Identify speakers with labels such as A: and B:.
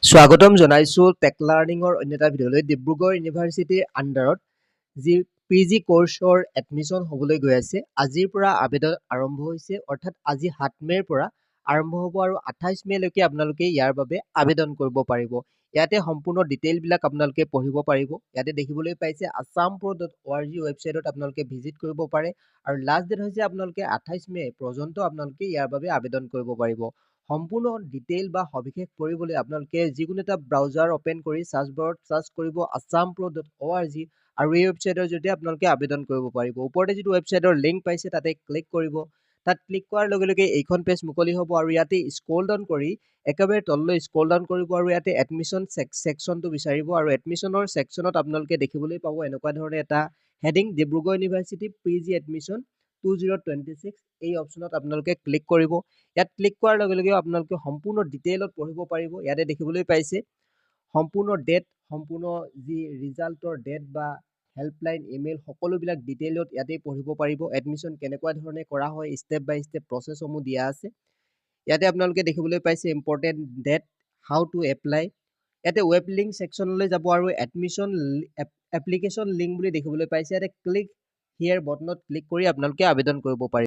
A: স্বাগতম জনাইছো টেক লাৰ্ণিঙৰ অন্য এটা ভিডিঅ'লৈ। ডিব্ৰুগড় ইউনিভাৰ্চিটিৰ আণ্ডাৰত যি PG কোৰ্চৰ এডমিশ্যন হ'বলৈ গৈ আছে, আজিৰ পৰা আবেদন আৰম্ভ হৈছে। অৰ্থাৎ আজি 7 মে'ৰ পৰা আৰম্ভ হ'ব আৰু 28 মে'লৈকে আপোনালোকে ইয়াৰ বাবে আবেদন কৰিব পাৰিব। ইয়াতে সম্পূৰ্ণ ডিটেইলবিলাক আপোনালোকে পঢ়িব পাৰিব। ইয়াতে দেখিবলৈ পাইছে assampro.org ৱেবছাইটত আপোনালোকে ভিজিট কৰিব পাৰে আৰু লাষ্ট ডেট হৈছে আপোনালোকে 28 মে' পৰ্যন্ত আপোনালোকে ইয়াৰ বাবে আবেদন কৰিব পাৰিব। সম্পূৰ্ণ ডিটেইল বা সবিশেষ পঢ়িবলৈ আপোনালোকে যিকোনো এটা ব্ৰাউজাৰ অপেন কৰি সাৰ্চ বাৰত সাৰ্চ কৰিব assampro.org আৰু এই ৱেবছাইটৰ জৰিয়তে আপোনালোকে আবেদন কৰিব পাৰিব। ওপৰতে যিটো ৱেবছাইটৰ লিংক পাইছে তাতে ক্লিক কৰিব। তাত ক্লিক কৰাৰ লগে লগে এইখন পেজ মুকলি হ'ব আৰু ইয়াতে স্ক্ৰল ডাউন কৰি একেবাৰে তললৈ স্ক্ৰল ডাউন কৰিব আৰু ইয়াতে এডমিশ্যন ছেকশ্যনটো বিচাৰিব আৰু এডমিশ্যনৰ ছেকশ্যনত আপোনালোকে দেখিবলৈ পাব এনেকুৱা ধৰণে এটা heading Dibrugarh university PG admission 2026 এই অপশ্যনত আপোনালোকে ক্লিক কৰিব। ইয়াত ক্লিক কৰাৰ লগে লগে আপোনালোকে সম্পূৰ্ণ ডিটেইলত পঢ়িব পাৰিব। ইয়াতে দেখিবলৈ পাইছে সম্পূৰ্ণ ডেট, সম্পূৰ্ণ যি ৰিজাল্টৰ ডেট বা হেল্পলাইন ইমেইল সকলোবিলাক ডিটেইলত ইয়াতে পঢ়িব পাৰিব। এডমিশ্যন কেনেকুৱা ধৰণে কৰা হয় ষ্টেপ বাই ষ্টেপ প্ৰচেছসমূহ দিয়া আছে। ইয়াতে আপোনালোকে দেখিবলৈ পাইছে important date, how to apply. ইয়াতে ৱেব লিংক ছেকশ্যনলৈ যাব আৰু এডমিশ্যন এপ্লিকেশ্যন লিংক বুলি দেখিবলৈ পাইছে। ইয়াতে ক্লিক হিয়াৰ বটনত ক্লিক কৰি আপোনালোকে আবেদন কৰিব পাৰিব।